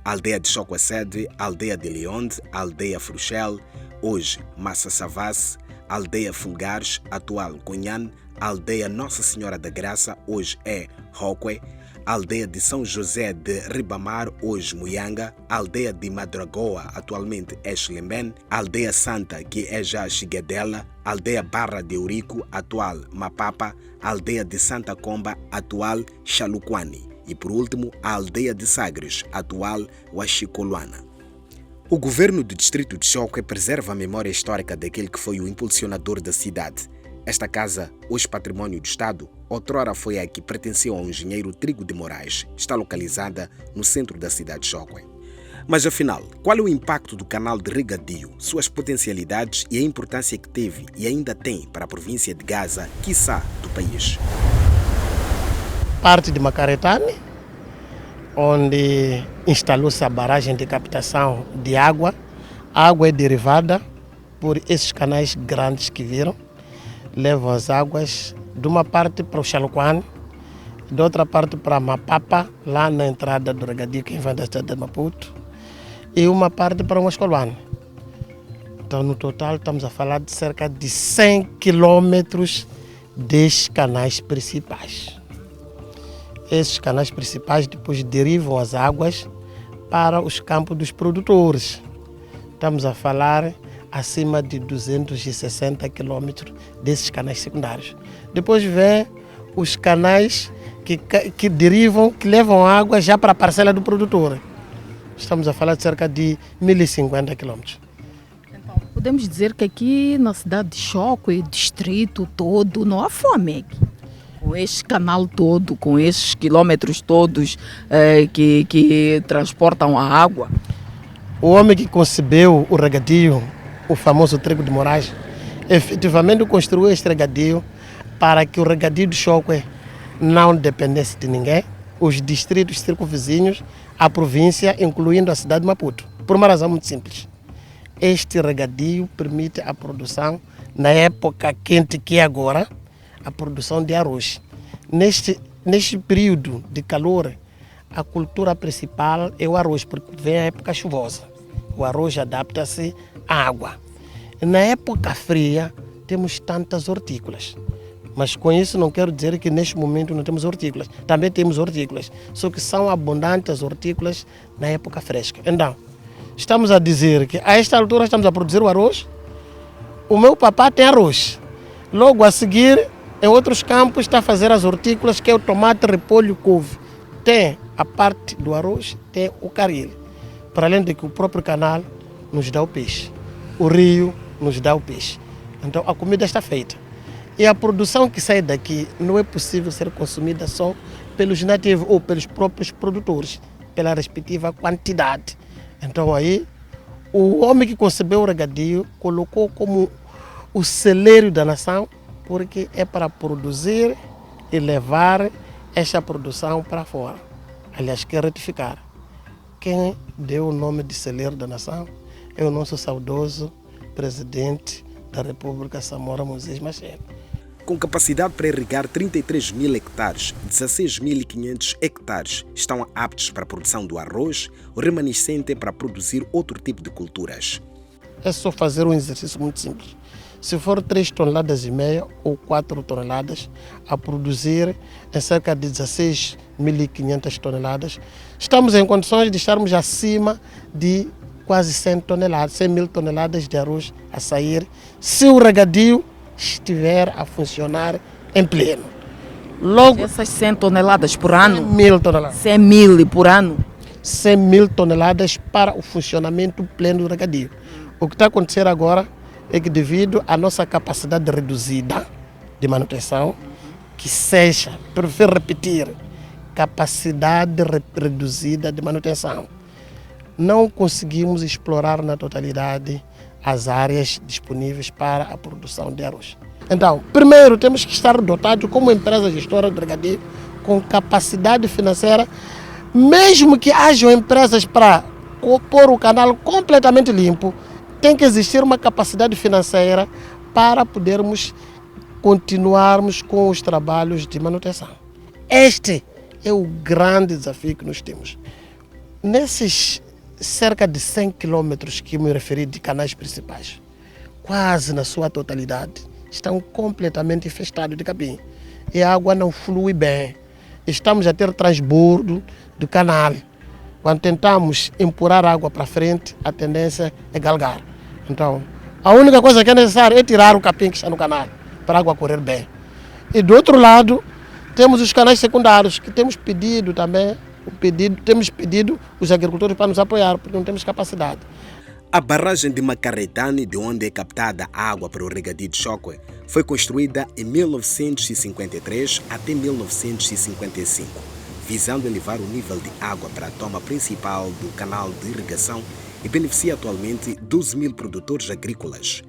a aldeia de Choco Sede, a aldeia de Leonde, a aldeia Fruxel, hoje Massa Savas, a aldeia Fulgares, atual Cunhan, a aldeia Nossa Senhora da Graça, hoje é Roque, a aldeia de São José de Ribamar, hoje Muyanga, a aldeia de Madragoa, atualmente é Xilembén, a aldeia Santa, que é já Xiguedela, a aldeia Barra de Eurico, atual Mapapa, a aldeia de Santa Comba, atual Xaluquani e, por último, a aldeia de Sagres, atual Huaxicoluana. O governo do distrito de Choco preserva a memória histórica daquele que foi o impulsionador da cidade. Esta casa, hoje património do Estado, outrora foi a que pertenceu ao engenheiro Trigo de Moraes. Está localizada no centro da cidade de Chokwe. Mas afinal, qual é o impacto do canal de regadio, suas potencialidades e a importância que teve e ainda tem para a província de Gaza, quiçá do país? Parte de Macaretane, onde instalou-se a barragem de captação de água. A água é derivada por esses canais grandes que viram, levam as águas de uma parte para o Xaluquane, de outra parte para Mapapa, lá na entrada do regadio que vem da cidade de Maputo, e uma parte para o Mascolwane. Então, no total, estamos a falar de cerca de 100 quilômetros destes canais principais. Esses canais principais depois derivam as águas para os campos dos produtores. Estamos a falar acima de 260 quilômetros desses canais secundários. Depois vem os canais que derivam, que levam água já para a parcela do produtor. Estamos a falar de cerca de 1.050 quilômetros. Então, podemos dizer que aqui na cidade de Chokwe, distrito todo, não há fome aqui. Com este canal todo, com esses quilômetros todos que transportam a água. O homem que concebeu o regadio, o famoso Trigo de Moraes, efetivamente construiu este regadio para que o regadio de Chokwe não dependesse de ninguém, os distritos circunvizinhos, a província, incluindo a cidade de Maputo. Por uma razão muito simples. Este regadio permite a produção, na época quente que é agora, a produção de arroz. Neste período de calor, a cultura principal é o arroz, porque vem a época chuvosa. O arroz adapta-se à água. Na época fria, temos tantas hortícolas. Mas com isso não quero dizer que neste momento não temos hortícolas. Também temos hortícolas, só que são abundantes as hortícolas na época fresca. Então, estamos a dizer que a esta altura estamos a produzir o arroz. O meu papá tem arroz. Logo a seguir, em outros campos, está a fazer as hortícolas, que é o tomate, repolho, couve. Tem a parte do arroz, tem o caril. Para além de que o próprio canal nos dá o peixe. O rio nos dá o peixe. Então a comida está feita. E a produção que sai daqui não é possível ser consumida só pelos nativos ou pelos próprios produtores, pela respectiva quantidade. Então aí, o homem que concebeu o regadio colocou como o celeiro da nação, porque é para produzir e levar esta produção para fora. Aliás, quero retificar. Quem deu o nome de celeiro da nação é o nosso saudoso presidente da República, Samora Moisés Machel. Com capacidade para irrigar 33 mil hectares, 16.500 hectares estão aptos para a produção do arroz, o remanescente é para produzir outro tipo de culturas. É só fazer um exercício muito simples. Se for 3,5 toneladas ou 4 toneladas a produzir em cerca de 16.500 toneladas, estamos em condições de estarmos acima de quase 100 toneladas, 100 mil toneladas de arroz a sair, se o regadio estiver a funcionar em pleno. Logo, essas 100 toneladas por ano? 100 mil toneladas. 100 mil por ano? 100 mil toneladas para o funcionamento pleno do regadio. O que está acontecendo agora é que devido à nossa capacidade reduzida de manutenção, que seja, prefiro repetir, capacidade reduzida de manutenção, não conseguimos explorar na totalidade as áreas disponíveis para a produção de arroz. Então, primeiro temos que estar dotados como empresa gestora do regadio com capacidade financeira, mesmo que hajam empresas para pôr o canal completamente limpo, tem que existir uma capacidade financeira para podermos continuarmos com os trabalhos de manutenção. Este é o grande desafio que nós temos. Nesses cerca de 100 quilômetros que me referi de canais principais, quase na sua totalidade, estão completamente infestados de capim. E a água não flui bem. Estamos a ter transbordo do canal. Quando tentamos empurrar água para frente, a tendência é galgar. Então, a única coisa que é necessária é tirar o capim que está no canal, para a água correr bem. E do outro lado, temos os canais secundários, que temos pedido também, temos pedido os agricultores para nos apoiar, porque não temos capacidade. A barragem de Macaretane, de onde é captada a água para o regadio de Chokwe, foi construída em 1953 até 1955, visando elevar o nível de água para a toma principal do canal de irrigação e beneficia atualmente 12 mil produtores agrícolas.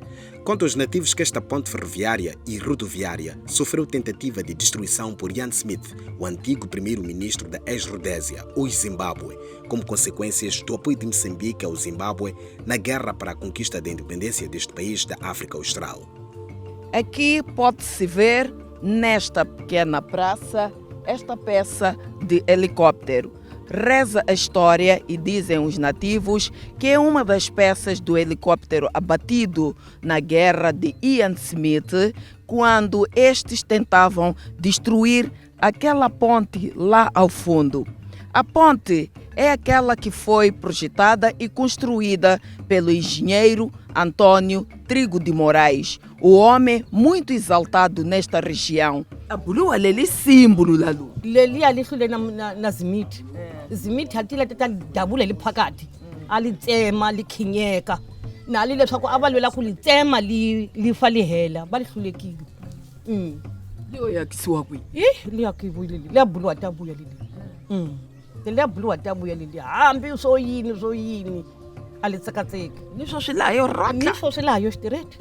Quanto aos nativos, que esta ponte ferroviária e rodoviária sofreu tentativa de destruição por Ian Smith, o antigo primeiro-ministro da ex-Rodésia, hoje Zimbábue, como consequências do apoio de Moçambique ao Zimbábue na guerra para a conquista da independência deste país da África Austral. Aqui pode-se ver, nesta pequena praça, esta peça de helicóptero. Reza a história e dizem os nativos que é uma das peças do helicóptero abatido na guerra de Ian Smith, quando estes tentavam destruir aquela ponte lá ao fundo. A ponte é aquela que foi projetada e construída pelo engenheiro Antônio Trigo de Moraes, o homem muito exaltado nesta região. A bulua leli símbolo lalu. Leli alihlule na Smith. Smith hatila tata dabula liphakathi. Alitsema likhinyeka. Nali leswaku abalwela ku litsema lifa lihela balihlulekile. Liyo yakisiwa kwi. Liyakibuyile liyabulwa tabuya leli. Liyabulwa tabuya leli. Hambi usoyini. Alitsakatseki. Nisho swilayo raka. Nisho swilayo straight.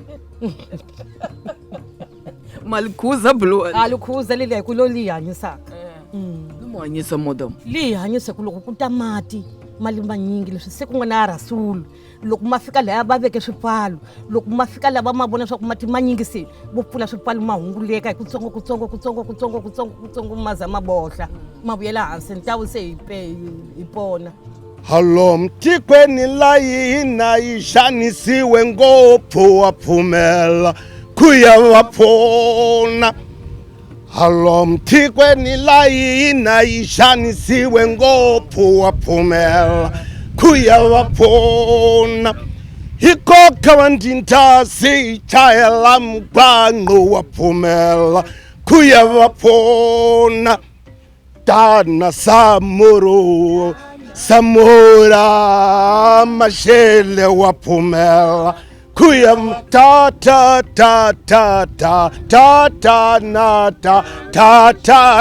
Malikhuza bulua. Alikhuza leli kulo lihanyisaka. Lumhanyisa modam. Lihanyisa ku loko ku ta mati mali manyingi leswi se ku nga na rasulu. Loko ma fika laya va veke swipfalo. Loko ma fika lava ma vona swa ku mati manyingisile vo pfula swipfalo ma hunguleka hi kutsongo maza ma bohla ma vuyela hansi ntawu se hi pona. Halom tikweni la hina yi xanisiwe ngopfu wa phumela ku ya va pfuna. Halom tikweni la hina yi xanisiwe ngopfu wa phumela ku ya va pfuna. Hikoka wa ndhintasi chayela mugwanqo wa phumela ku ya va pfuna. Tana Samuro Samora Mashele wa phumela kuya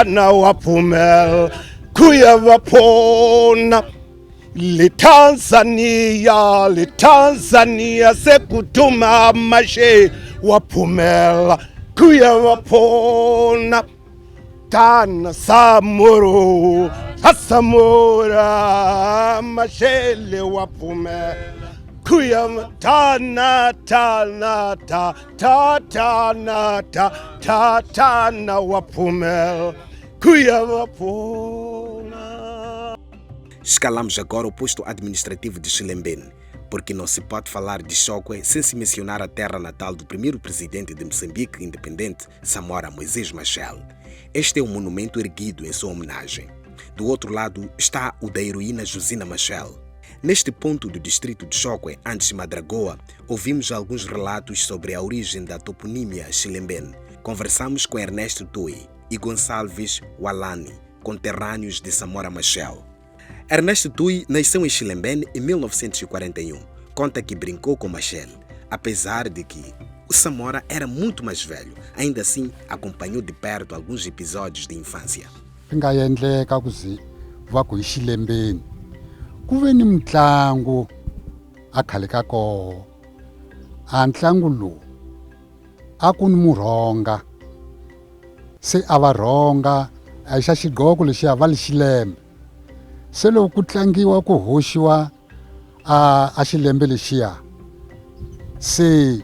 na wa phumela kuya va pfuna. Le Tanzania sekutuma Mashele wa phumela kuya va pfuna. Tana Samora Mashele wa phumela kuya tana wa phumela kuya va pfuna. Escalamos agora o posto administrativo de Xilembene, porque não se pode falar de Chokwe sem se mencionar a terra natal do primeiro presidente de Moçambique independente, Samora Moisés Machel. Este é um monumento erguido em sua homenagem. Do outro lado está o da heroína Josina Machel. Neste ponto do distrito de Chokwe, antes de Madragoa, ouvimos alguns relatos sobre a origem da toponímia Xilembene. Conversamos com Ernesto Tui e Gonçalves Walani, conterrâneos de Samora Machel. Ernesto Tui nasceu em Xilembene em 1941. Conta que brincou com Machel, apesar de que o Samora era muito mais velho. Ainda assim, acompanhou de perto alguns episódios de infância. Nga endleka kuzi va ku Xilembeni ku ve ni mitlangu a khale ka kona. A ntlangu lowu a ku ni murhonga, se a va rhonga a xa xigoko lexiya va li xilembe. Se loko ku tlangiwa ku hoxiwa a xilembe lexiya, se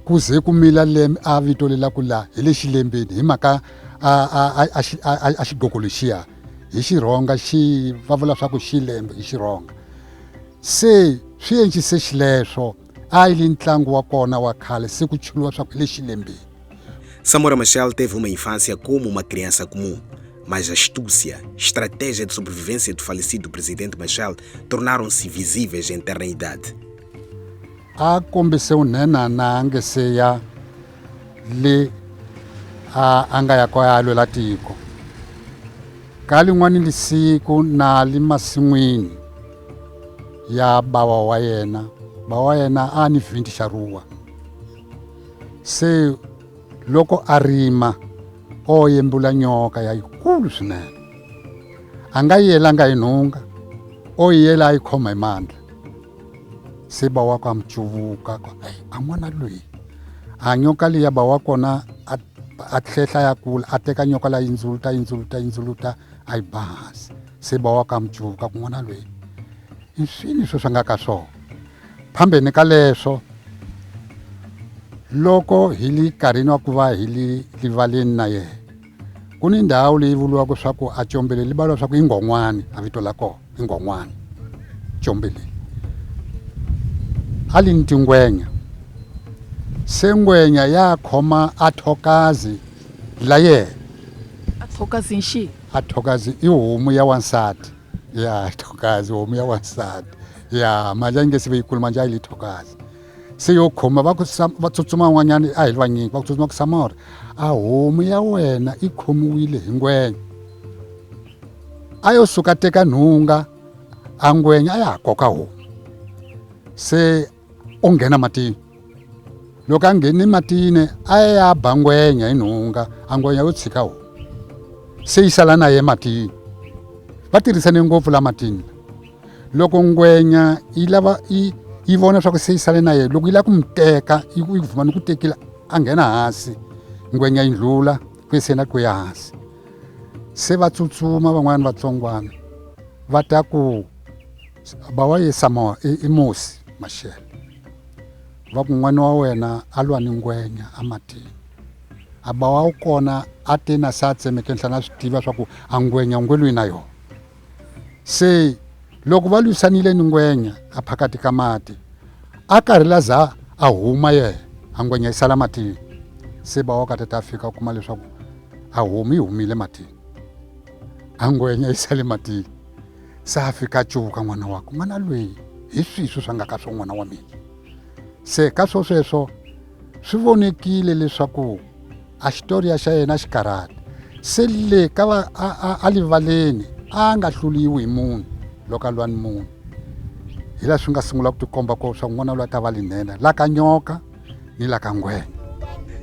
ku ze ku mila lembe a vito lela ku la hi le xilembeni hi mhaka a xigoko lexiya hi xirhonga va vula swa ku xilembe hi xirhonga. Se swi endlise xileswo a yi li ntlangu wa kona wa khale se ku chuliwa swa ku le xilembeni. Samora Machel teve uma infância como uma criança comum, mas a astúcia, estratégia de sobrevivência do falecido presidente Machel tornaram-se visíveis em terna idade. A kombise unhena na nge se ya le a nga ya kwa lwela tiko. Ka lin'wana lisiku na li masin'wini ya bava wa yena bawa yena a ni 20 xa ruwa se loko a rima o yembula nyoka ya yikulu swinene a nga yelanga hi nhunga o yela a yi khoma hi mandla se bawa ka mchuvuka a n'wana loyi a nyoka liya bawa kona a tlhehla ya kula a teka nyoka la yindzuluta a yi bahasi se bawa ka mchuvuka ku n'wana loyi i swini swo swi nga ka swona phambeni ka leswo loko hi li karhini wa ku va hi li rivaleni na yena ku ni ndhawu leyi vuriwaka swa ku a Combeleni vuriwa swa ku i Ngon'wani a vito la kona i Ngon'wani Combeleni a li ni tingwenya se ngwenya ya khoma a thokazi la yena a thokazi nxi a thokazi i homu ya wansati ya thokazi homu ya wansati ya majange se vehikulu manja ili thokazi se yo khoma va tsutsuma n'wanyana a hi vanyingi va tsutsuma ku samora a homu ya wena i khomiwile hi ngwenya a yo suka teka nhunga a ngwenya a ya ha koka homu se o nghena matini loko a ngheni matini a ya ba ngwenya hi nhunga a ngwenya yo tshika homu se yi sala na ye matini va tirhisane ngopfu la matini loko ngwenya yi lava yi vona swa ku se yi sale na yena loko yi lava ku n'wi teka yi vhuma ni ku tekile a nghena hansi ngwenya yi ndlula ku yisena ku ya hansi se va tsutsuma van'wana vatsongwana va ta ku bawa ye Samoa i Mosi Mashele va ku n'wana wa wena a lwa ni ngwenya a matini a bawa u kona a te na sa tsemeke nhlana swi tiva swa ku a ngwenya ngwe lwi na yona se loko va lwisanile ni ngwenya a phakati ka mati a karhi la za a huma yena a ngwenya yi sala matini se bawa ka ta fika kuma leswaku a homu yi humile matini a ngwenya yi sale matini se a fika cuka n'wana wako n'wana loyi hi swiswo swa nga ka swo n'wana wa mina se ka sweswo swi vonekile leswaku a xitoriya xa yena xi karhata se le ka va a livaleni a nga hluliwi hi munhu loko a lwa ni munhu hi laha swi nga sungula ku tikomba ko swa n'wana loyi a ta va linene la ka nyoka ni la ka ngwenya.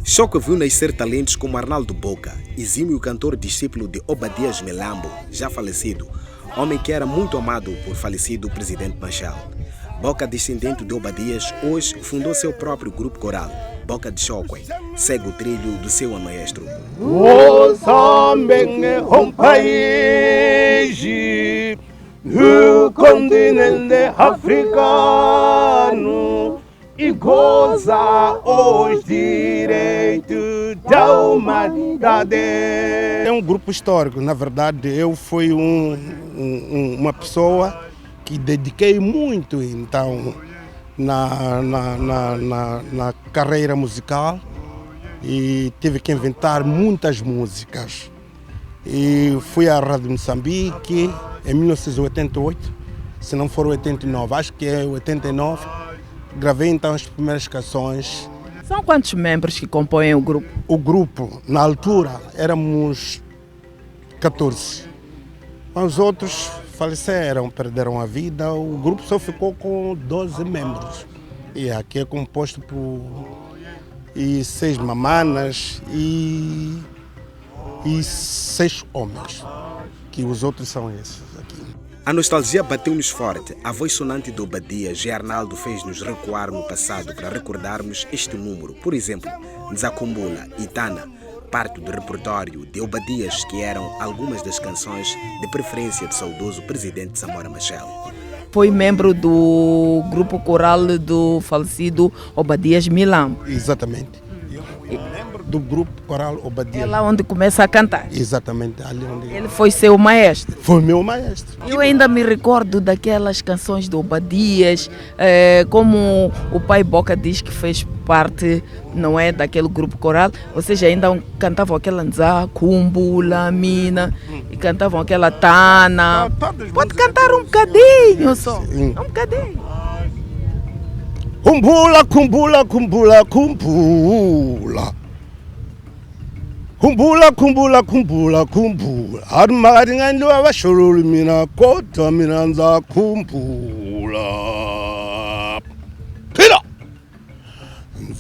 Chocwe viu nascer talentos como Arnaldo Boca, exímio cantor discípulo de Obadias Milambo, já falecido, homem que era muito amado por falecido presidente Machel. Boca, descendente de Obadias, hoje fundou seu próprio grupo coral, Boca de Chocwe, segue o trilho do seu maestro. home país, no continente africano, e goza os direitos da humanidade. É grupo histórico, na verdade eu fui uma pessoa que dediquei muito então na carreira musical e tive que inventar muitas músicas. E fui à Rádio Moçambique em 1988, se não for 89, acho que é 89. Gravei então as primeiras canções. São quantos membros que compõem o grupo? O grupo, na altura, éramos 14. Os outros faleceram, perderam a vida. O grupo só ficou com 12 membros. E aqui é composto por 6 mamanas e 6 homens, que os outros são esses aqui. A nostalgia bateu-nos forte. A voz sonante do Obadias e Arnaldo fez-nos recuar no passado para recordarmos este número. Por exemplo, Nzakumbula e Tana, parte do repertório de Obadias, que eram algumas das canções de preferência do saudoso presidente Samora Machel. Foi membro do grupo coral do falecido Obadias Milambo. Exatamente. Membro do grupo coral Obadias. É lá onde começa a cantar. Exatamente, ali onde ele foi seu maestro. Foi meu maestro. Eu ainda me recordo daquelas canções do Obadias, como o pai Boca diz que fez parte, não é, daquele grupo coral. Vocês ainda cantavam aquela Nzakumbula, Mina, e cantavam aquela Tana. Pode cantar um bocadinho só. Um bocadinho. Kumbula, kumbula, kumbula, kumbula. Kumbula, kumbula, kumbula, kumbula. Armari ngani wabashoruli mina kota mina nzakumbula.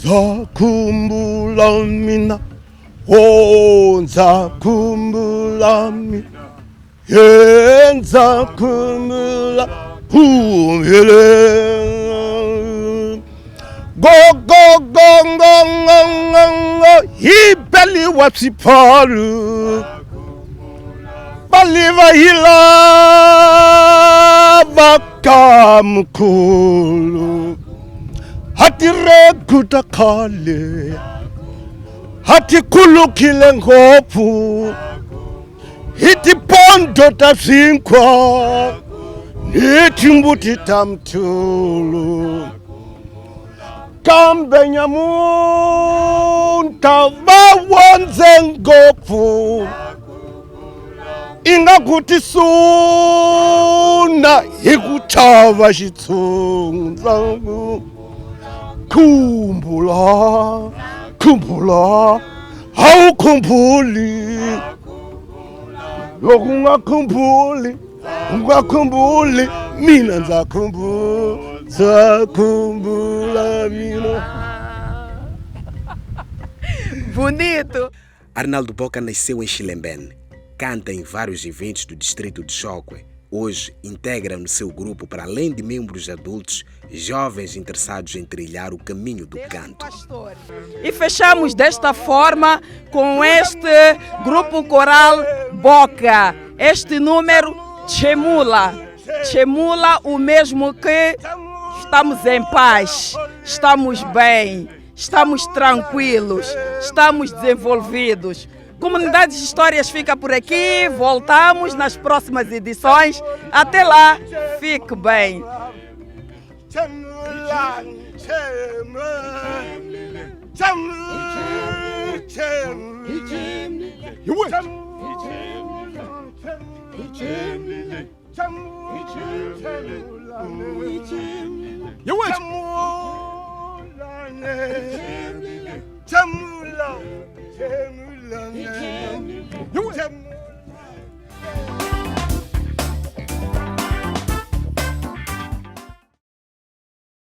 Zakhumbula mina, oh zakhumbula mina, yenza zakhumbula umhele. Go go go go go go, hibeli wapsipalu, baliva hilava kamkulu. Hati rekuta kale, hati kulukile ngopu, hiti pondo tazinkwa, hiti mbuti tamtulu. Kambe nyamunta vawanze ngopu, ingakuti suna hikuchava shitsungza. Kumbula, kumbula, haukumbuli. Loku ungakumbuli, mina nzakumbula mina. Bonito! Arnaldo Boca nasceu em Xilembene, canta em vários eventos do distrito de Chokwe. Hoje integra no seu grupo, para além de membros adultos, jovens interessados em trilhar o caminho do canto. E fechamos desta forma com este grupo coral Boca. Este número, Chemula. Chemula, o mesmo que estamos em paz, estamos bem, estamos tranquilos, estamos desenvolvidos. Comunidades de Histórias fica por aqui, voltamos nas próximas edições. Até lá, fique bem. Chamula.